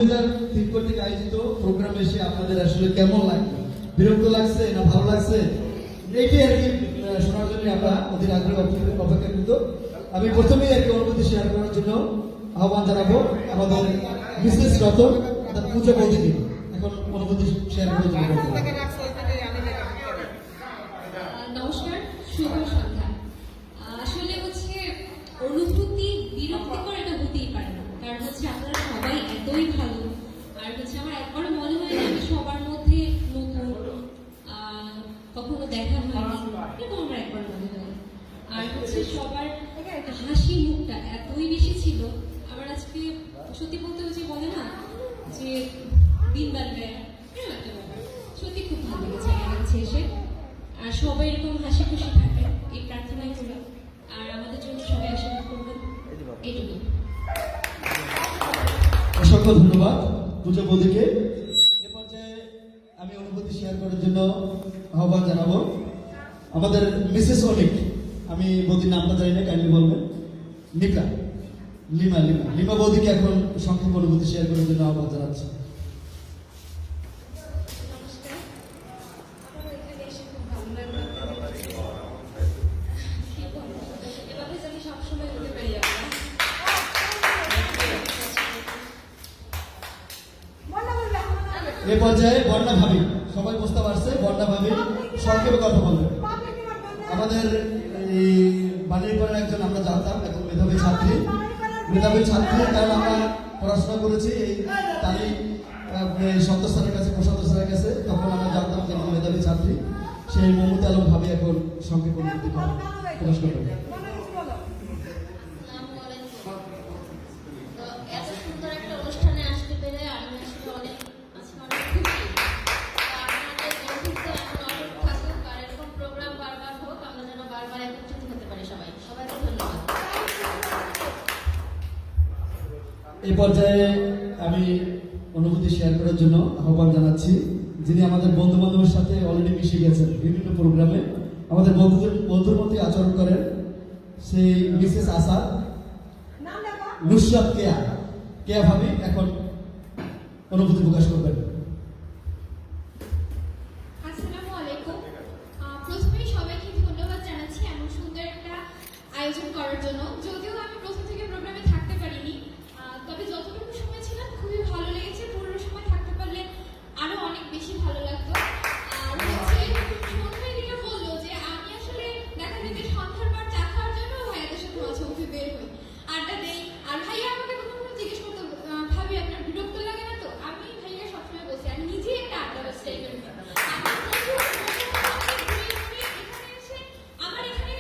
কর্তৃক আয়োজিত প্রোগ্রাম এসে আপনাদের আসলে কেমন লাগলো, বিরক্ত লাগছে না ভালো লাগছে, এইটাই আর কি শোনার জন্য আমরা অধীর আগ্রহ অপেক্ষাকৃত। আমি প্রথমেই আর কি অনুভূতি শেয়ার করার জন্য আহ্বান জানাবো আমাদের মিসেস রতন পূজা বৌদিকে এখন অনুভূতি শেয়ার করার জন্য। নমস্কার, শুভ সন্ধ্যা। আসলে হচ্ছে অনুভূতি বিরক্তিকর এটা হতেই পারে না, কারণ হচ্ছে আপনারা সবাই এতই ভালো। আর হচ্ছে আমার একবারও মনে হয় না আমি সবার মধ্যে নতুন, কখনো দেখা হয়নি, কিন্তু আমার একবার মনে হয়। আর হচ্ছে সবার হাসি মুখটা এতই বেশি ছিল, আমার আজকে সত্যি বলতে হচ্ছে বলে না যে দিন বাড়বে এরকম একটা ব্যাপার। সত্যি খুব ভালো লেগেছে আমার কাছে এসে। আর সবাই এরকম হাসি খুশি থাকে এই প্রার্থনাই করি। আর আমাদের জন্য সবাই আশীর্বাদ করবেন, এইটুকু। অসংখ্য ধন্যবাদ পূজা বৌদিকে। এ পর্যায়ে আমি অনুভূতি শেয়ার করার জন্য আহ্বান জানাবো আমাদের মিসেস অনিক, আমি বৌদির নামটা জানি না, কাইন্ডলি বলবেন। লিমা বৌদিকে এখন সংক্ষেপ অনুভূতি শেয়ার করার জন্য আহ্বান জানাচ্ছি। এ পর্যায়ে বন্যা ভাবি, সবাই বুঝতে পারছে, বন্যা ভাবি সংক্ষেপে কথা বলবে। আমাদের এই বাণীরপাড়ার একজন আমরা জানতাম এখন মেধাবী ছাত্রী, কারণ আমরা পড়াশোনা করেছি এই তারই সন্ত স্যারের কাছে, প্রশান্ত স্যারের কাছে, তখন আমরা জানতাম যে মেধাবী ছাত্রী। সেই মমতা আলম ভাবি এখন সংক্ষেপ অনুভূতি প্রকাশ করবেন। এই পর্যায়ে আমি অনুভূতি শেয়ার করার জন্য আহ্বান জানাচ্ছি যিনি আমাদের বন্ধু বান্ধবের সাথে অলরেডি মিশে গেছেন বিভিন্ন প্রোগ্রামে, আমাদের বন্ধুর মধ্যে আচরণ করেন, সেই মিসেস আসাদ নুসরাত কেয়া ভাবি এখন অনুভূতি প্রকাশ করবেন। আসসালামু আলাইকুম। প্রথমেই সবাইকে ধন্যবাদ জানাচ্ছি এমন সুন্দর একটা আয়োজন করার জন্য। যদিও আমি প্রথম থেকে প্রোগ্রামে থাকতে পারিনি, তবে যতটুকু সময় ছিলাম খুবই ভালো লেগেছে। পুরো সময় থাকতে পারলে আরো অনেক বেশি ভালো লাগতো। সন্ধ্যায় দিকে বললো যে আমি আসলে দেখা যায় যে সন্ধ্যার পর চা খাওয়ার জন্য ভাইয়াদের সাথে মাঝে মধ্যে বের হই, আড্ডা দেই। আর ভাইয়া আমাকে কখনো জিজ্ঞেস করতো, ভাবি আপনার বিরক্ত লাগে না তো? আমি ভাইয়া সবসময় বলছি আমি নিজেই একটা আড্ডা বাস টাইপের। আমার এখানে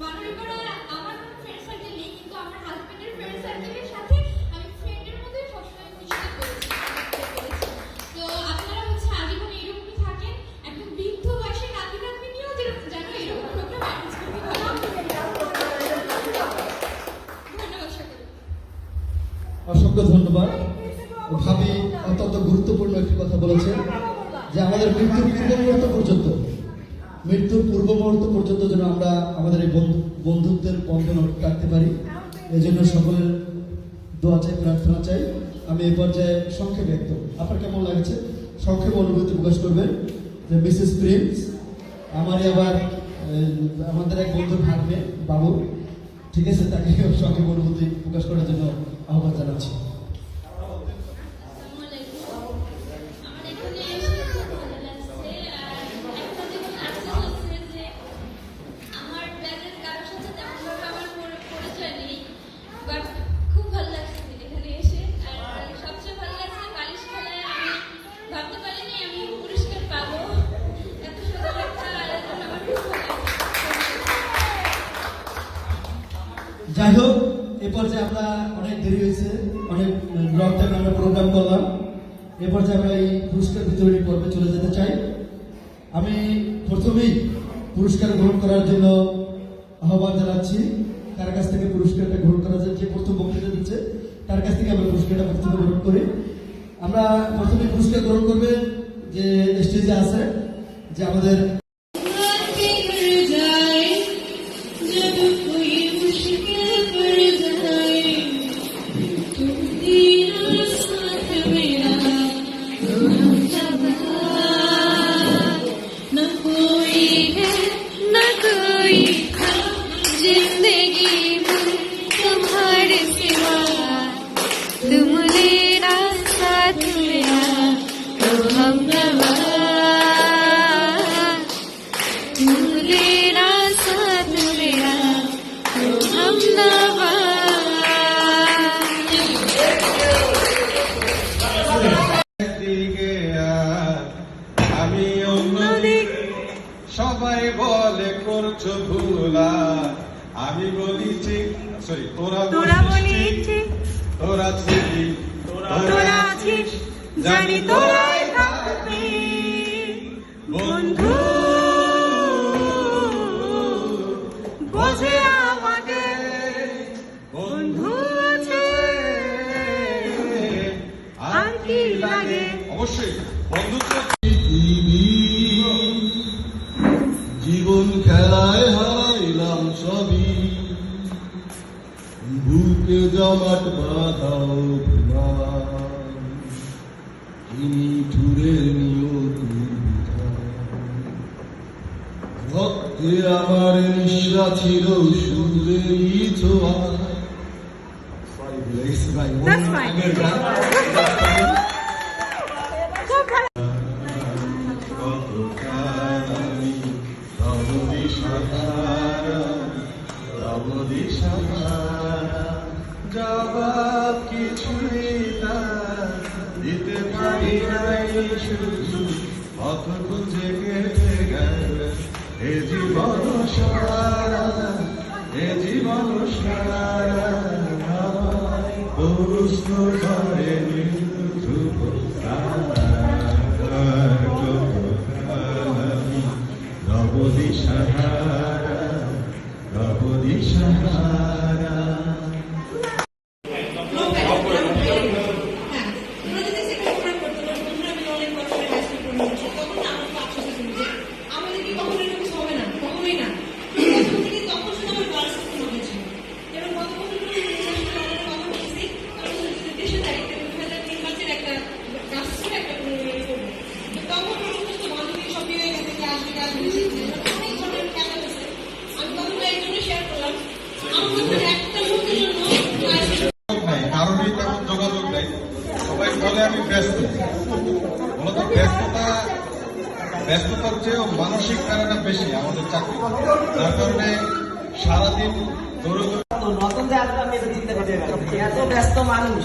বানারীপাড়া আমার কোনো ফ্রেন্ড সার্কেল নেই, কিন্তু আমার হাজবেন্ডের ফ্রেন্ড সার্কেলের সাথে আমি ফ্রেন্ডের মধ্যে সবসময় মিশতে পেরেছি। তো আপনারা হচ্ছে আজীবন এরকমই থাকেন, একদম বৃদ্ধ বয়সে নাতি নাতনি নিয়েও যেন এরকম প্রোগ্রাম অ্যারেঞ্জ করতে পারেন। ধন্যবাদ সকলকে। অসংখ্য ধন্যবাদ। ভাবি অত্যন্ত গুরুত্বপূর্ণ একটি কথা বলেছেন যে আমাদের মৃত্যুর পূর্ব মুহূর্ত পর্যন্ত যেন আমরা আমাদের এই বন্ধুত্বের বন্ধন কাটতে পারি, এজন্য সকলের দোয়া চাই, প্রার্থনা চাই। আমি এই পর্যায়ে সংক্ষেপে একদম আপনার কেমন লাগছে সংক্ষেপে অনুভূতি প্রকাশ করবেন যে মিসেস প্রিন্স, আমারই আবার আমাদের এক বন্ধুর ভাগ্নে বাবু, ঠিক আছে, তাকে সংক্ষেপে অনুভূতি প্রকাশ করার জন্য আহ্বান জানাচ্ছি। যাই হোক, এ পর্যায়ে আমরা অনেক দেরি হয়েছে, অনেক লং টাইম আমরা প্রোগ্রাম করলাম। এ পর্যায়ে আমরা এই পুরস্কার বিতরণী পর্বে চলে যেতে চাই। আমি প্রথমেই পুরস্কার গ্রহণ করার জন্য আহ্বান জানাচ্ছি, তার কাছ থেকে পুরস্কারটা গ্রহণ করা যায়, যে প্রথম বক্তৃতা দিচ্ছে তার কাছ থেকে আমরা পুরস্কারটা গ্রহণ করি। আমরা প্রথমে পুরস্কার গ্রহণ করবে যে স্টেজে আছে যে আমাদের मुश्किल पड़ जाए तुम तेरा साथ में সরি তোরা বলিছি তোরা ছিলি তোরা আছিস জানি তোরাই থাকবি বন্ধু বোঝে আমাকে বন্ধু আছে আর কি লাগে অবশ্যই বন্ধুত্ব জীবন খেলায় হারাইলাম সবই বুকে জমাট বাঁধাও ঠুরের নিয়ত ভক্তে আমার নিঃশ্বা ছিল সুরেই ছোঁয়া সরি ভুলে ভাই That's fine. আগের গান খুব ভালো জবাব কিছুই দিতে পারি নাই শুধু পথ খুঁজে কেটে গেল এ জীবন সারা এ জীবন সারা প্রশ্ন করে নবদিশাহারা কারণেই তেমন যোগাযোগ নেই সবাই বলে আমি ব্যস্ত মূলত ব্যস্ততার চেয়েও মানসিক কারণটা বেশি আমাদের চাকরি যার কারণে সারাদিন দৌড়ে তো নতুন যে আসবে আমি এটা চিন্তা করতে পারি এত ব্যস্ত মানুষ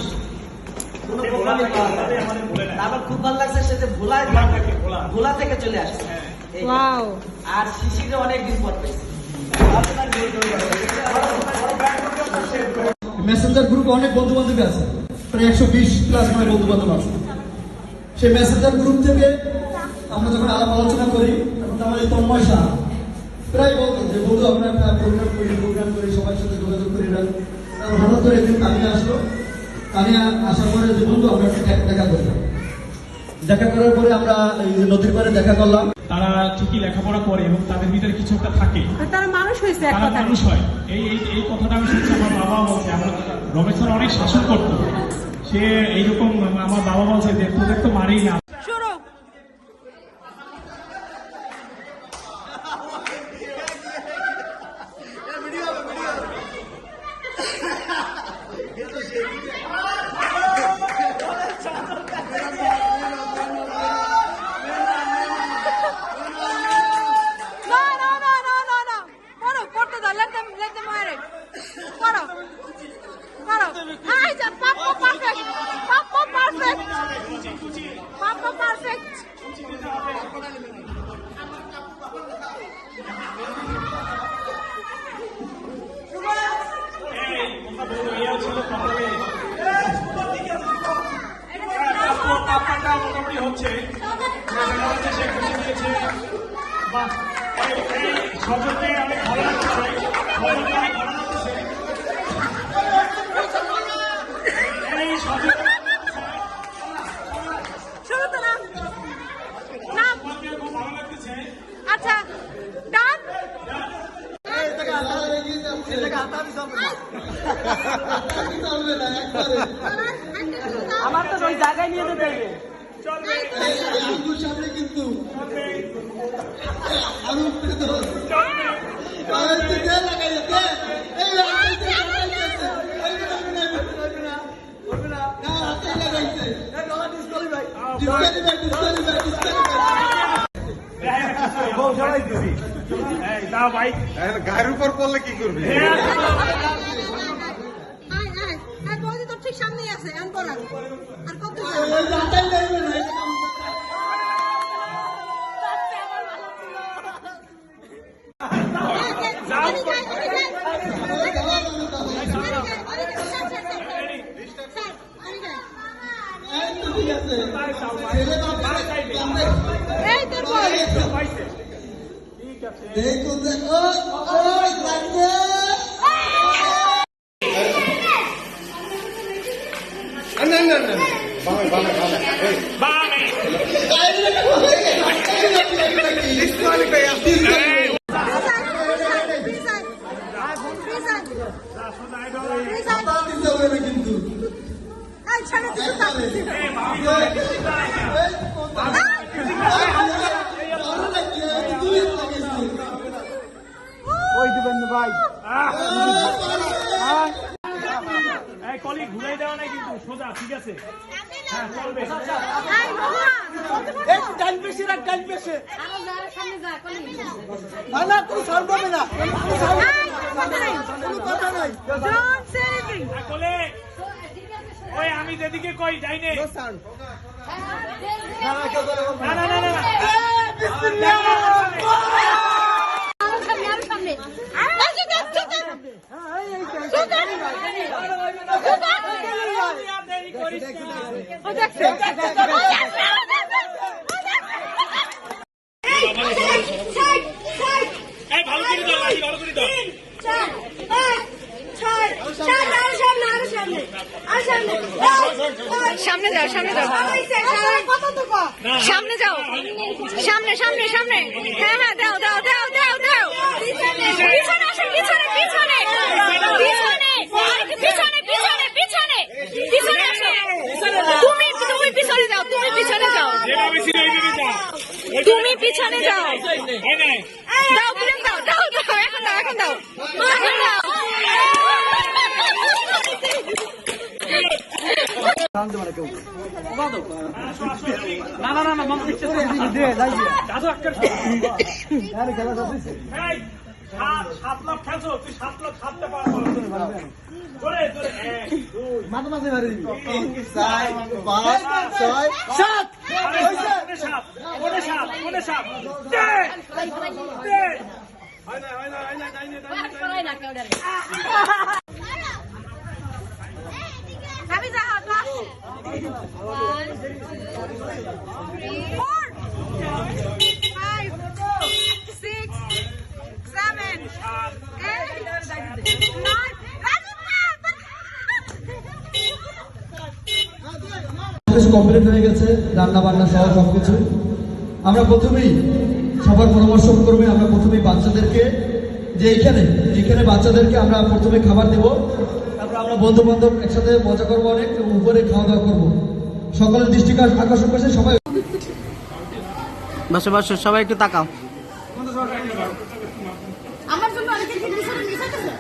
কোনো প্রোগ্রামে পাওয়া যায় না। তারপর খুব ভালো লাগছে সে যে ভোলা থেকে চলে আসছে এই। ওয়াও আর শিশিরে অনেকদিন পর পেয়েছি মেসেঞ্জার গ্রুপে অনেক বন্ধু বান্ধব আছে প্রায় 120 প্লাস মানে বন্ধু বান্ধব আছে সেই মেসেঞ্জার গ্রুপ থেকে আমরা যখন আলাপ আলোচনা করি তখন আমাদের তন্ময় শাহ প্রায় বলতো যে বন্ধু আমরা একটা প্রোগ্রাম করি সবার সাথে যোগাযোগ করি না হঠাৎ করে একদিন তানিয়া আসলো তানিয়া আসার পরে যে বন্ধু আমরা দেখা করলাম দেখা করার পরে আমরা এই যে নদীর পাড়ে দেখা করলাম তারা ঠিকই লেখাপড়া করে এবং তাদের ভিতরে কিছু একটা থাকে তারা মানুষ হয়েছে এক তারা কথা মানুষ হয় এই কথাটা আমি শুনছি আমার বাবা বলছে আমরা রমেশ স্যার অনেক শাসন করতো সে এইরকম আমার বাবা বলছে যে তোদের তো মারেই না শুরু মোটামুটি হচ্ছে সে খুশি দিয়েছে বা সজলকে অনেক ভালো লাগতেছে সজলকে অনেক ভালো লাগতেছে এই সজল শুরু তো নাম নাম খুব ভালো লাগতেছে আচ্ছা ডান আমার তো ওই জায়গায় নিয়ে যেতে হবে সামনে কিন্তু দাও ভাই গায়ের উপর পড়লে কি করবি তোর ঠিক সামনেই আছে আর কত আছে ছেলে এই তোর বল এই তো দেখো ওই লাগবে কিন্তু এই কলি ঘুরাই দেওয়া নাই কিন্তু সোজা ঠিক আছে হ্যাঁ চলবে কলে ওই আমি যেদিকে কই যাই নে না না না না এই ভালো করে দাও লাঠি ভালো করে দাও সামনে যাও সামনে যাও সামনে যাও সামনে সামনে সামনে হ্যাঁ হ্যাঁ দাও দাও দাও দাও দাও পিছনে আসো পিছনে পিছনে পিছনে পিছনে পিছনে পিছনে পিছনে আসো তুমি তুমি পিছনে যাও তুমি পিছনে যাও তুমি পিছনে যাও দাও প্রেম দাও দাও দাও এখন দাও এখন দাও এখন দাও না না না না মামা পিছনে দাদু আক্কার এই 7 লাখ খেলছো তুই 7 লাখ হাততে পারবো ধরে ধরে 1 2 মাথা মাঝে মারি 4 5 6 7 ওরে সাপ আমি যা হাত 1 2 3 4 5 6 7 8 কমপ্লিট হয়ে গেছে রান্না বান্না সহ সবকিছু আমরা প্রথমেই সবার পরামর্শ করবে আমরা প্রথমেই বাচ্চাদেরকে যে এইখানে বাচ্চাদেরকে আমরা প্রথমে খাবার দেব তারপর আমরা বন্ধু বান্ধব একসাথে মজা করবো অনেক উপরে খাওয়া দাওয়া করবো সকলের দৃষ্টি আকর্ষণ করছে সবাই বসে বসে সবাই একটু তাকাও আমার জন্য অনেকে পিছনে নিছাতেছে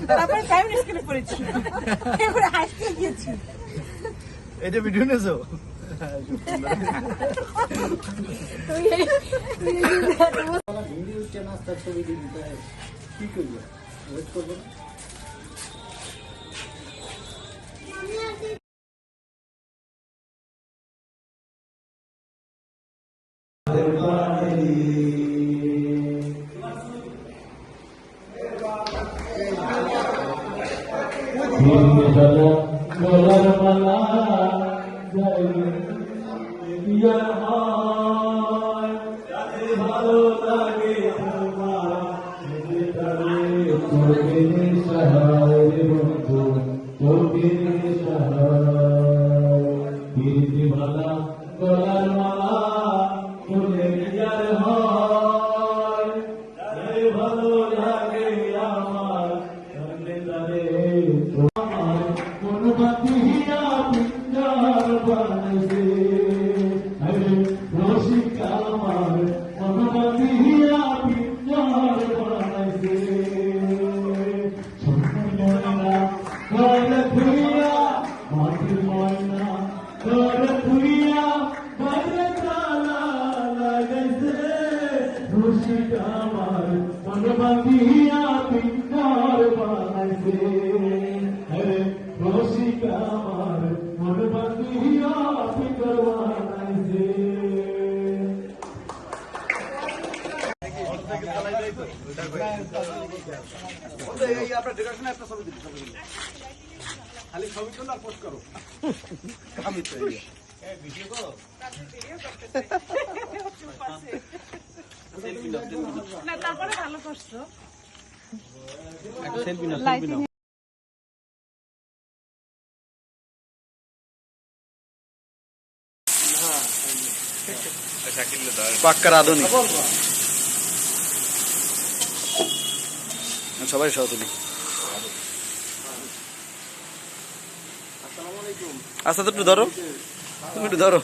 তারপরে প্রাইমারি স্কুলে পড়েছি এরপরে হাই স্কুলে গিয়েছি এটা ভিডিও নেছো কি করবো ওয়েট করবো না তারপরে ভালো করছো পাক্কা রাঁধুনি সবাই সহ তুলি আচ্ছা তো একটু ধরো তুমি একটু ধরো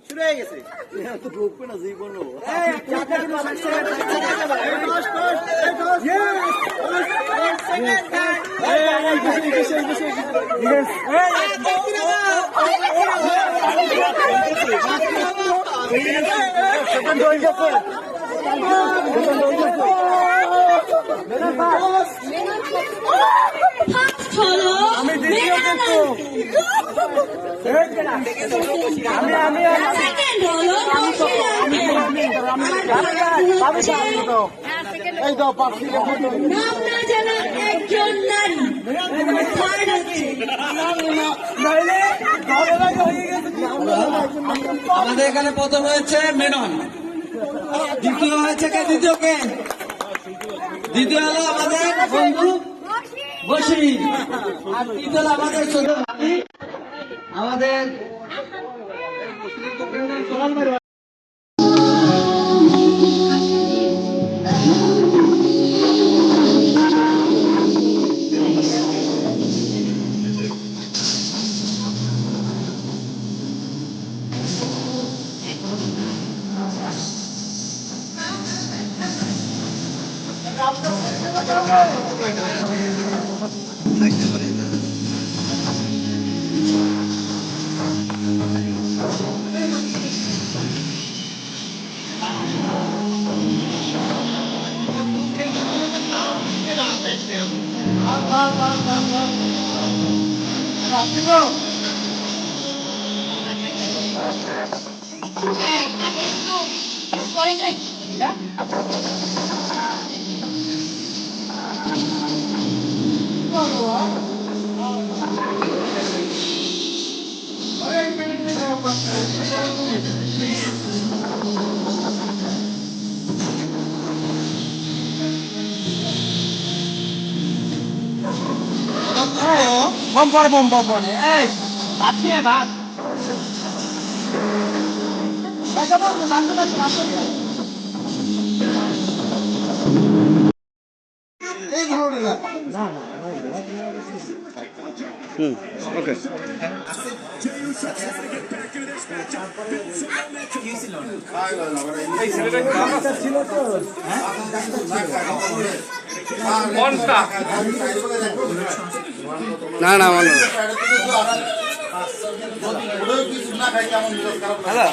শুরু হয়ে গেছে আমি দ্বিতীয় কিন্তু আমাদের এখানে প্রথম হয়েছে মেনন, দ্বিতীয় হয়েছে কে? দ্বিতীয় হলো আমাদের বন্ধু বসরি, আর তৃতীয় হলো আমাদের ছোট ভাবি আমাদের বম পড়ে এই ভাত খেয়ে ভাত ওকে না না মানে হ্যালো